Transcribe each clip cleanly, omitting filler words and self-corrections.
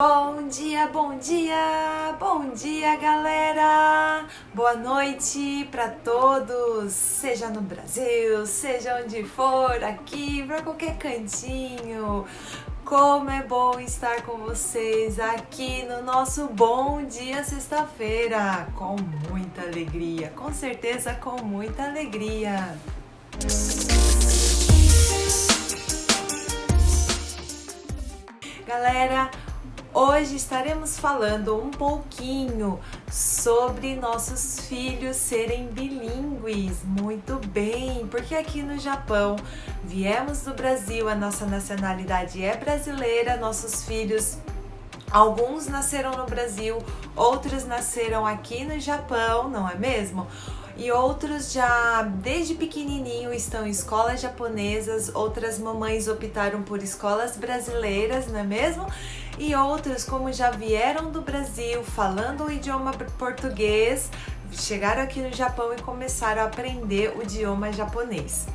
Bom dia, bom dia, bom dia, galera! Boa noite para todos, seja no Brasil, seja onde for, aqui, para qualquer cantinho. Como é bom estar com vocês aqui no nosso Bom Dia Sexta-feira, com muita alegria, com certeza com muita alegria. Galera, hoje estaremos falando um pouquinho sobre nossos filhos serem bilíngues. Muito bem, porque aqui no Japão viemos do Brasil, a nossa nacionalidade é brasileira, nossos filhos, alguns nasceram no Brasil, outros nasceram aqui no Japão, não é mesmo? E outros já desde pequenininho estão em escolas japonesas, outras mamães optaram por escolas brasileiras, não é mesmo? E outros, como já vieram do Brasil falando o idioma português, chegaram aqui no Japão e começaram a aprender o idioma japonês.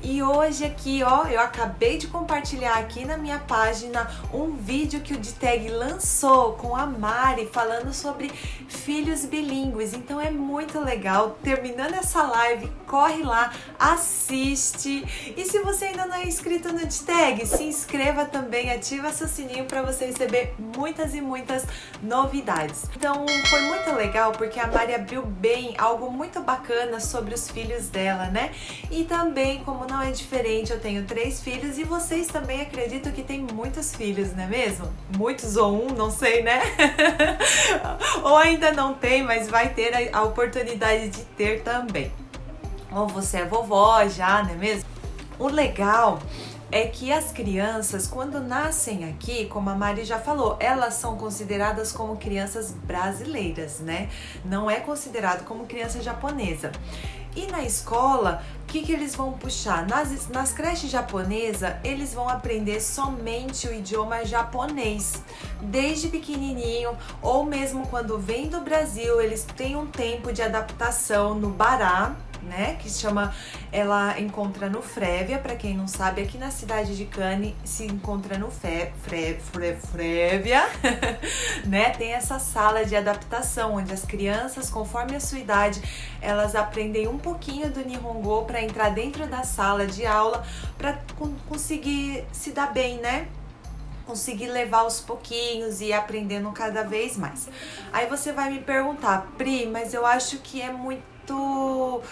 E hoje aqui, ó, eu acabei de compartilhar aqui na minha página um vídeo que o DTag lançou com a Mari falando sobre filhos bilíngues. Então é muito legal. Terminando essa live, corre lá, assiste. E se você ainda não é inscrito no DTag, se inscreva também, ativa seu sininho para você receber muitas e muitas novidades. Então foi muito legal porque a Mari abriu bem algo muito bacana sobre os filhos dela, né? E também, como não é diferente, eu tenho 3 filhos e vocês também acredito que tem muitos filhos, não é mesmo? Muitos ou não sei, né? Ou ainda não tem, mas vai ter a oportunidade de ter também. Ou você é vovó já, não é mesmo? O legal é que as crianças, quando nascem aqui, como a Mari já falou, elas são consideradas como crianças brasileiras, né? Não é considerado como criança japonesa. E na escola, o que eles vão puxar? Nas creches japonesas, eles vão aprender somente o idioma japonês, desde pequenininho, ou mesmo quando vêm do Brasil, eles têm um tempo de adaptação no Bará, né, que chama, ela encontra no Frévia, para quem não sabe, aqui na cidade de Cane se encontra no Frévia, né, tem essa sala de adaptação, onde as crianças, conforme a sua idade, elas aprendem um pouquinho do Nihongo para entrar dentro da sala de aula, para conseguir se dar bem, né? Conseguir levar aos pouquinhos e ir aprendendo cada vez mais. Aí você vai me perguntar, Pri, mas eu acho que é muito...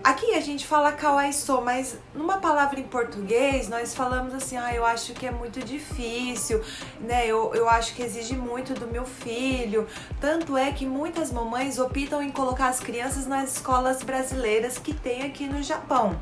Aqui a gente fala kawaii-so, mas numa palavra em português nós falamos assim, eu acho que é muito difícil, né? Eu acho que exige muito do meu filho. Tanto é que muitas mamães optam em colocar as crianças nas escolas brasileiras que tem aqui no Japão.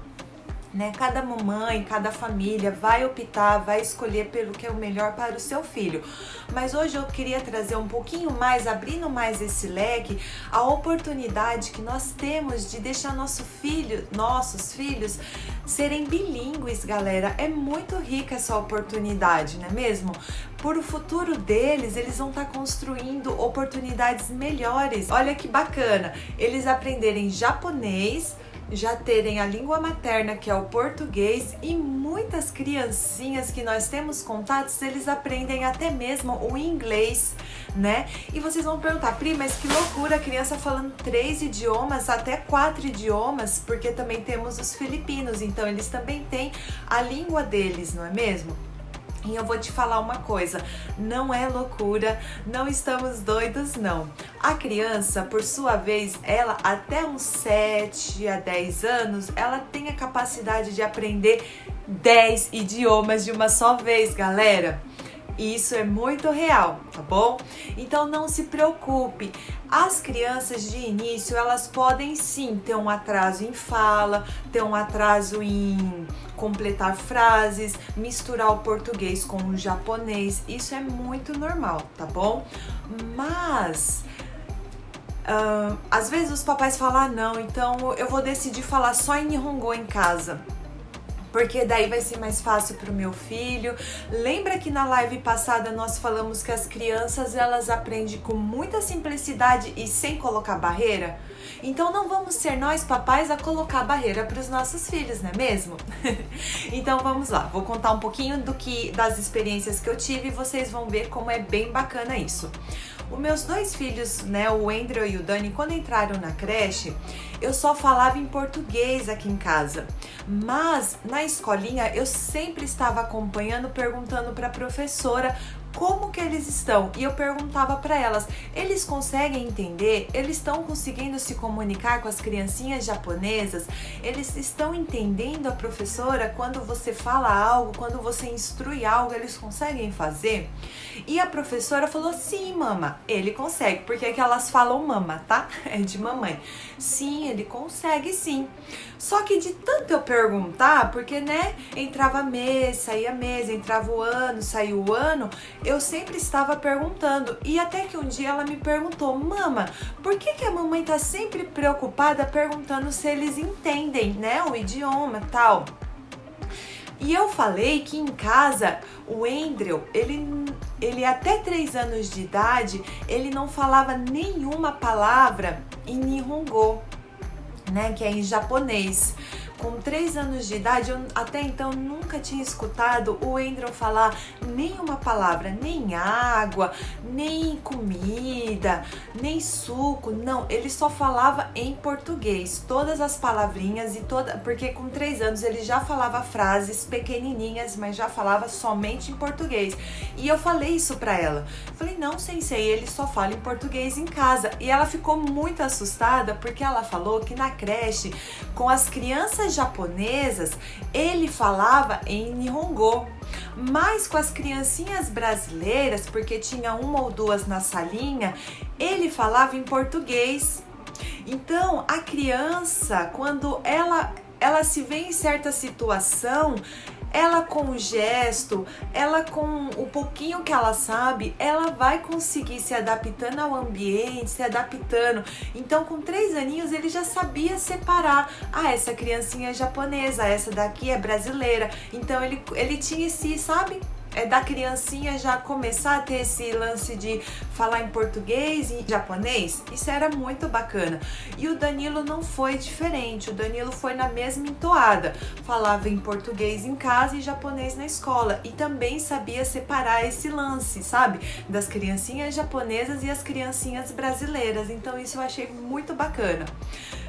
Né? Cada mamãe, cada família vai optar, vai escolher pelo que é o melhor para o seu filho. Mas hoje eu queria trazer um pouquinho mais, abrindo mais esse leque, a oportunidade que nós temos de deixar nossos filhos serem bilíngues, galera. É muito rica essa oportunidade, não é mesmo? Por o futuro deles, eles vão estar construindo oportunidades melhores. Olha que bacana, eles aprenderem japonês, já terem a língua materna, que é o português, e muitas criancinhas que nós temos contatos, eles aprendem até mesmo o inglês, né? E vocês vão perguntar, Pri, mas que loucura, a criança falando 3 idiomas, até 4 idiomas, porque também temos os filipinos, então eles também têm a língua deles, não é mesmo? E eu vou te falar uma coisa, não é loucura, não estamos doidos não. A criança, por sua vez, ela até uns 7 a 10 anos, ela tem a capacidade de aprender 10 idiomas de uma só vez, galera. Isso é muito real, tá bom? Então não se preocupe. As crianças de início, elas podem sim ter um atraso em fala, ter um atraso em completar frases, misturar o português com o japonês. Isso é muito normal, tá bom? Mas às vezes os papais falam, não, então eu vou decidir falar só em Nihongo em casa. porque daí vai ser mais fácil para o meu filho. Lembra que na live passada nós falamos que as crianças elas aprendem com muita simplicidade e sem colocar barreira? Então não vamos ser nós papais a colocar barreira para os nossos filhos, não é mesmo? Então vamos lá, vou contar um pouquinho das experiências que eu tive e vocês vão ver como é bem bacana isso. Os meus dois filhos, né, o Andrew e o Dani, quando entraram na creche, eu só falava em português aqui em casa. Mas na escolinha eu sempre estava acompanhando, perguntando para a professora como que eles estão. E eu perguntava para elas, eles conseguem entender? Eles estão conseguindo se comunicar com as criancinhas japonesas? Eles estão entendendo a professora quando você fala algo, quando você instrui algo, eles conseguem fazer? E a professora falou, sim, mama, ele consegue, porque é que elas falam mama, tá? É de mamãe. Sim, ele consegue sim. Só que de tanto eu perguntar, porque né, entrava mês, saía mês, entrava o ano, saía o ano, eu sempre estava perguntando. E até que um dia ela me perguntou, mama, por que a mamãe tá sempre preocupada perguntando se eles entendem, né, o idioma e tal? E eu falei que em casa, o Andrew, ele até 3 anos de idade, ele não falava nenhuma palavra em Nihongo, né, que é em japonês. Com 3 anos de idade, eu até então nunca tinha escutado o Andrew falar nenhuma palavra, nem água, nem comida, nem suco, não, ele só falava em português, todas as palavrinhas porque com 3 anos ele já falava frases pequenininhas, mas já falava somente em português. E eu falei isso pra ela, falei, não, sensei, ele só fala em português em casa. E ela ficou muito assustada porque ela falou que na creche, com as crianças japonesas, ele falava em Nihongo, mas com as criancinhas brasileiras, porque tinha 1 ou 2 na salinha, ele falava em português. Então, a criança, quando ela se vê em certa situação, ela com o gesto, ela com o pouquinho que ela sabe, ela vai conseguir se adaptando ao ambiente, se adaptando. Então, com 3 aninhos, ele já sabia separar. Ah, essa criancinha é japonesa, essa daqui é brasileira. Então, ele tinha esse, sabe? Da criancinha já começar a ter esse lance de falar em português e em japonês, isso era muito bacana. E o Danilo não foi diferente, o Danilo foi na mesma entoada, falava em português em casa e japonês na escola, e também sabia separar esse lance, sabe, das criancinhas japonesas e as criancinhas brasileiras. Então isso eu achei muito bacana.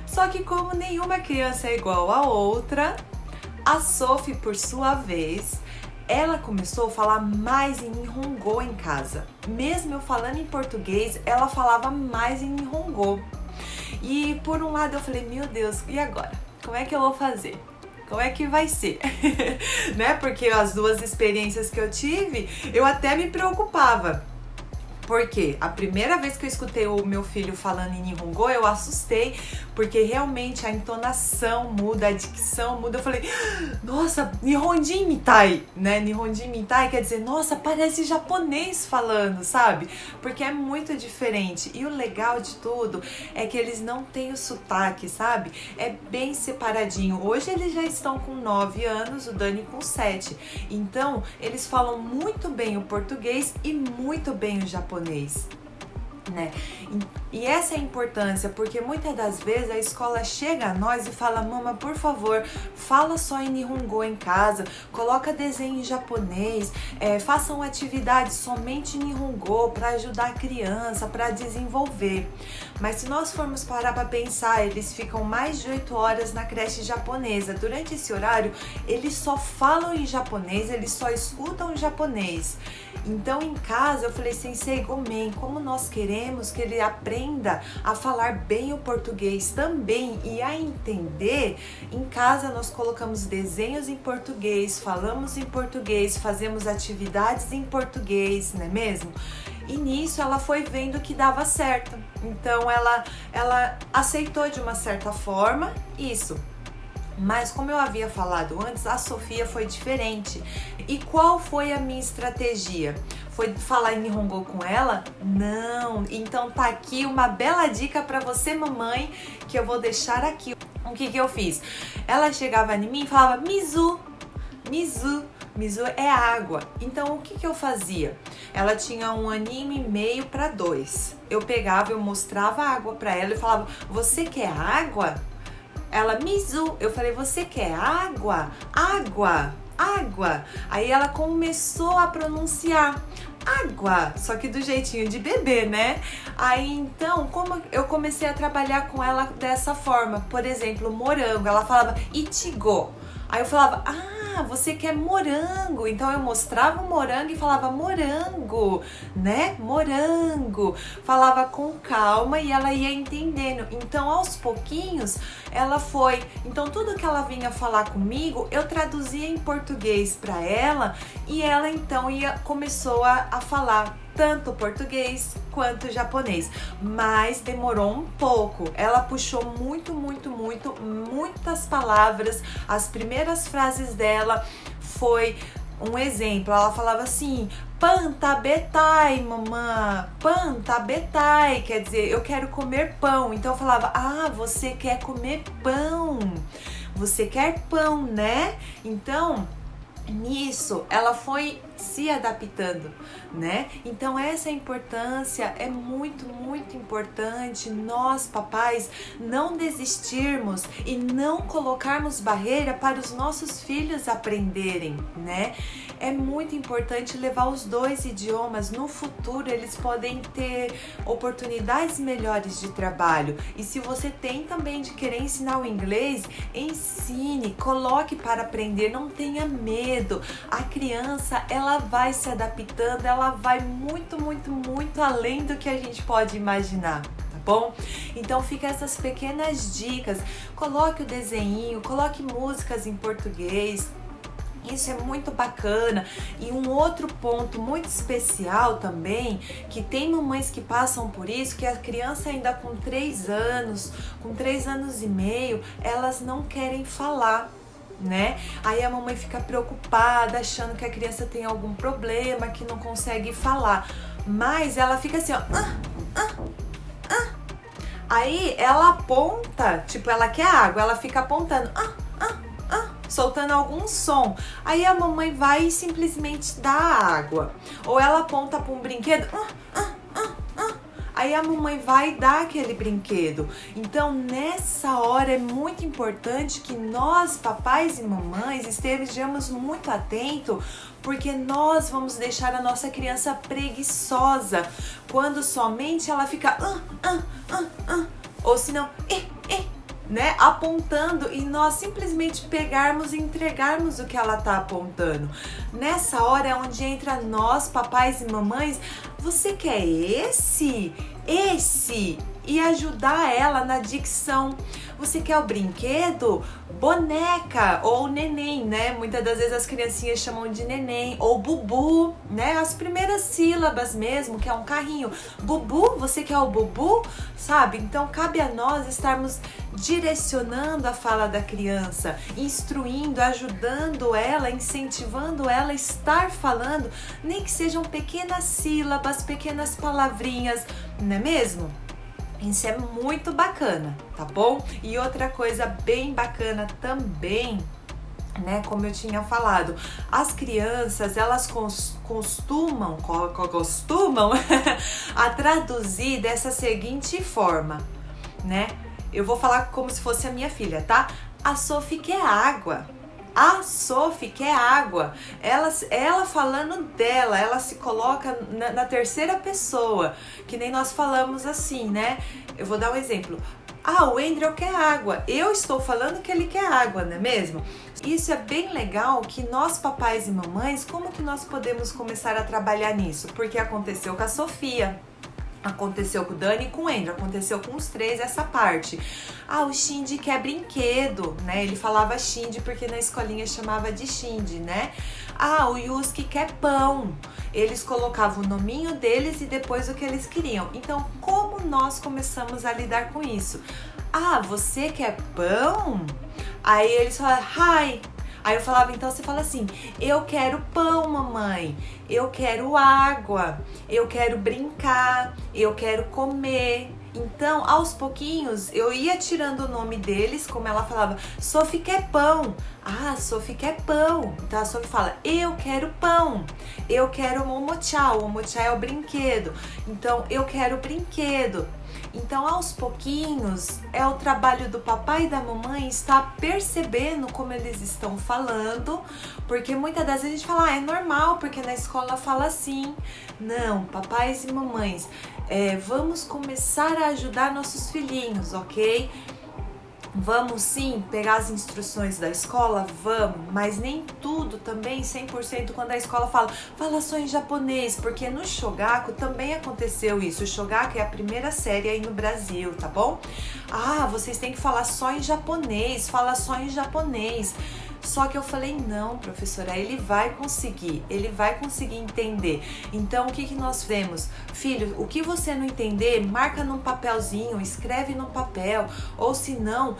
Só que como nenhuma criança é igual a outra, a Sophie, por sua vez, ela começou a falar mais em Nihongo em casa. Mesmo eu falando em português, ela falava mais em Nihongo. E por um lado eu falei, meu Deus, e agora? Como é que eu vou fazer? Como é que vai ser? Né? Porque as 2 experiências que eu tive, eu até me preocupava. Porque a primeira vez que eu escutei o meu filho falando em Nihongo, eu assustei, porque realmente a entonação muda, a dicção muda. Eu falei, nossa, Nihonjin mitai, né? Nihonjin mitai quer dizer, nossa, parece japonês falando, sabe? Porque é muito diferente. E o legal de tudo é que eles não têm o sotaque, sabe? É bem separadinho. Hoje eles já estão com 9 anos, o Dani com 7. Então, eles falam muito bem o português e muito bem o japonês. Né? E essa é a importância, porque muitas das vezes a escola chega a nós e fala, mama, por favor, fala só em Nihongo em casa, coloca desenho em japonês, façam atividades somente em Nihongo para ajudar a criança, para desenvolver. Mas se nós formos parar para pensar, eles ficam mais de 8 horas na creche japonesa. Durante esse horário, eles só falam em japonês, eles só escutam japonês. Então, em casa, eu falei, sensei Gomen, como nós queremos que ele aprenda a falar bem o português também e a entender, em casa nós colocamos desenhos em português, falamos em português, fazemos atividades em português, não é mesmo? E nisso ela foi vendo que dava certo. Então, ela aceitou de uma certa forma isso. Mas como eu havia falado antes, a Sofia foi diferente. E qual foi a minha estratégia? Foi falar em Nihongo com ela? Não! Então tá aqui uma bela dica para você, mamãe, que eu vou deixar aqui. O que eu fiz? Ela chegava em mim e falava Mizu, Mizu. Mizu é água. Então, o que eu fazia? Ela tinha 1 aninho e meio para 2. Eu pegava, eu mostrava água para ela e falava, você quer água? Ela, Mizu. Eu falei, você quer água? Água, água. Aí ela começou a pronunciar água, só que do jeitinho de bebê, né? Aí então, como eu comecei a trabalhar com ela dessa forma, por exemplo, morango, ela falava Ichigo. Aí eu falava, você quer morango. Então eu mostrava o morango e falava morango, né? Morango. Falava com calma e ela ia entendendo. Então aos pouquinhos ela foi. Então tudo que ela vinha falar comigo, eu traduzia em português para ela e ela então começou a falar tanto português quanto japonês, mas demorou um pouco. Ela puxou muitas palavras. As primeiras frases dela foi um exemplo. Ela falava assim, pantabetai, mamã, pantabetai, quer dizer, eu quero comer pão. Então eu falava, você quer comer pão, você quer pão, né? Então nisso ela foi se adaptando, né? Então essa importância é muito importante, nós papais não desistirmos e não colocarmos barreira para os nossos filhos aprenderem, né? É muito importante levar os 2 idiomas. No futuro eles podem ter oportunidades melhores de trabalho. E se você tem também de querer ensinar o inglês, ensine, coloque para aprender, não tenha medo. A criança, ela vai se adaptando, ela vai muito além do que a gente pode imaginar, tá bom? Então fica essas pequenas dicas, coloque o desenho, coloque músicas em português. Isso é muito bacana. E um outro ponto muito especial também, que tem mamães que passam por isso, que a criança ainda com 3 anos, com 3 anos e meio, elas não querem falar, né? Aí a mamãe fica preocupada, achando que a criança tem algum problema, que não consegue falar. Mas ela fica assim, ó. Aí ela aponta, tipo, ela quer água, ela fica apontando, soltando algum som. Aí a mamãe vai e simplesmente dá a água. Ou ela aponta para um brinquedo, aí a mamãe vai dar aquele brinquedo. Então, nessa hora é muito importante que nós, papais e mamães, estejamos muito atentos, porque nós vamos deixar a nossa criança preguiçosa quando somente ela fica ou se não, né, apontando e nós simplesmente pegarmos e entregarmos o que ela tá apontando. Nessa hora é onde entra nós, papais e mamães, você quer esse? E ajudar ela na dicção. Você quer o brinquedo? Boneca ou neném, né? Muitas das vezes as criancinhas chamam de neném ou bubu, né? As primeiras sílabas mesmo, que é um carrinho. Bubu, você quer o bubu? Sabe? Então cabe a nós estarmos direcionando a fala da criança, instruindo, ajudando ela, incentivando ela a estar falando, nem que sejam pequenas sílabas, pequenas palavrinhas, não é mesmo? Isso é muito bacana, tá bom? E outra coisa bem bacana também, né, como eu tinha falado, as crianças, elas costumam a traduzir dessa seguinte forma, né? Eu vou falar como se fosse a minha filha, tá? A Sophie quer água. A Sophie quer água. Ela falando dela, ela se coloca na terceira pessoa, que nem nós falamos assim, né? Eu vou dar um exemplo. O Andrew quer água. Eu estou falando que ele quer água, não é mesmo? Isso é bem legal, que nós, papais e mamães, como que nós podemos começar a trabalhar nisso? Porque aconteceu com a Sofia. Aconteceu com o Dani e com o Andrew, aconteceu com os 3 essa parte. O Shinji quer brinquedo, né? Ele falava Shinji porque na escolinha chamava de Shinji, né? O Yusuke quer pão. Eles colocavam o nominho deles e depois o que eles queriam. Então, como nós começamos a lidar com isso? Você quer pão? Aí eles falaram, hi. Aí eu falava, então você fala assim, eu quero pão, mamãe, eu quero água, eu quero brincar, eu quero comer. Então, aos pouquinhos, eu ia tirando o nome deles, como ela falava, Sophie quer pão. Ah, Sophie quer pão. Então a Sophie fala, eu quero pão. Eu quero o omochá. O omochá é o brinquedo. Então, eu quero brinquedo. Então, aos pouquinhos, é o trabalho do papai e da mamãe estar percebendo como eles estão falando, porque muitas das vezes a gente fala, é normal, porque na escola fala assim. Não, papais e mamães, vamos começar a ajudar nossos filhinhos, ok? Vamos sim pegar as instruções da escola? Vamos, mas nem tudo também 100% quando a escola fala só em japonês, porque no Shogaku também aconteceu isso. O Shogaku é a primeira série aí no Brasil, tá bom? Ah, vocês têm que falar só em japonês, fala só em japonês. Só que eu falei, não, professora, ele vai conseguir entender. Então, o que nós fizemos? Filho, o que você não entender, marca num papelzinho, escreve no papel, ou se não,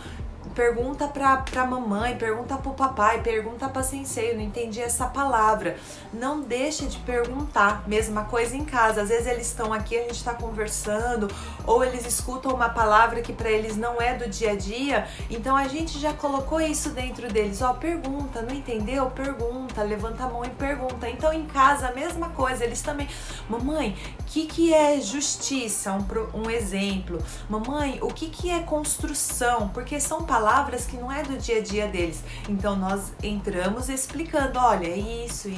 pergunta pra mamãe, pergunta pro papai, pergunta pra sensei, eu não entendi essa palavra. Não deixa de perguntar, mesma coisa em casa. Às vezes eles estão aqui, a gente tá conversando, ou eles escutam uma palavra que pra eles não é do dia a dia, então a gente já colocou isso dentro deles. Ó, pergunta, não entendeu? Pergunta, levanta a mão e pergunta. Então em casa a mesma coisa, eles também, mamãe, o que é justiça? Um exemplo. Mamãe, o que é construção? Porque são palavras que não é do dia a dia deles. Então nós entramos explicando, olha, isso,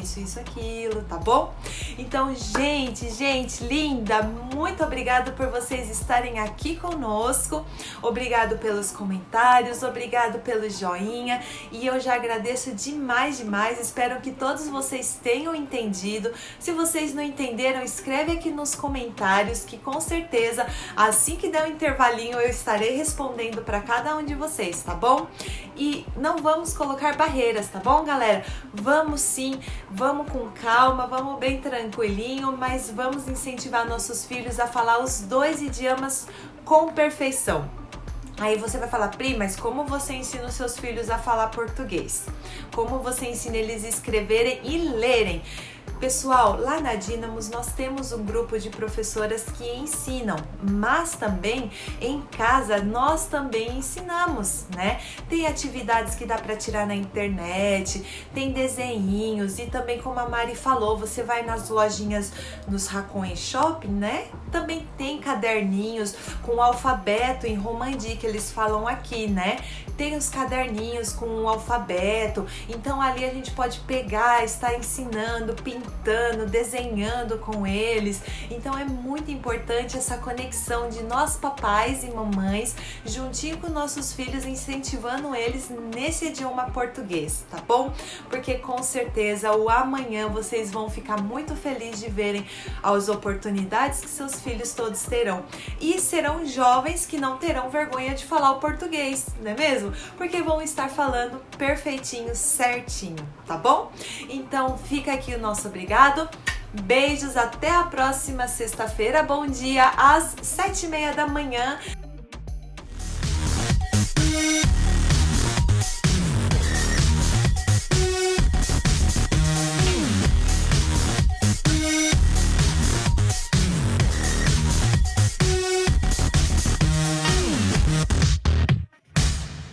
aquilo, tá bom? Então, gente linda, muito obrigada por vocês estarem aqui conosco. Obrigado pelos comentários, obrigado pelo joinha, e eu já agradeço demais. Espero que todos vocês tenham entendido. Se vocês não entenderam, escreve aqui nos comentários que com certeza assim que der um intervalinho eu estarei respondendo para cada um de vocês, tá bom? E não vamos colocar barreiras, tá bom, galera? Vamos sim, vamos com calma, vamos bem tranquilinho, mas vamos incentivar nossos filhos a falar os 2 idiomas com perfeição. Aí você vai falar, Pri, mas como você ensina os seus filhos a falar português? Como você ensina eles a escreverem e lerem? Pessoal, lá na Dynamos nós temos um grupo de professoras que ensinam, mas também em casa nós também ensinamos, né? Tem atividades que dá para tirar na internet, tem desenhinhos e também, como a Mari falou, você vai nas lojinhas, nos Hakon Shopping, né? Também tem caderninhos com o alfabeto em Romandi, que eles falam aqui, né? Tem os caderninhos com o alfabeto, então ali a gente pode pegar, estar ensinando, pintando, desenhando com eles. Então é muito importante essa conexão de nós papais e mamães juntinho com nossos filhos, incentivando eles nesse idioma português, tá bom? Porque com certeza o amanhã vocês vão ficar muito felizes de verem as oportunidades que seus filhos todos terão. E serão jovens que não terão vergonha de falar o português, não é mesmo? Porque vão estar falando perfeitinho, certinho, tá bom? Então fica aqui o nosso obrigado. Beijos, até a próxima sexta-feira. Bom dia às 7h30 da manhã.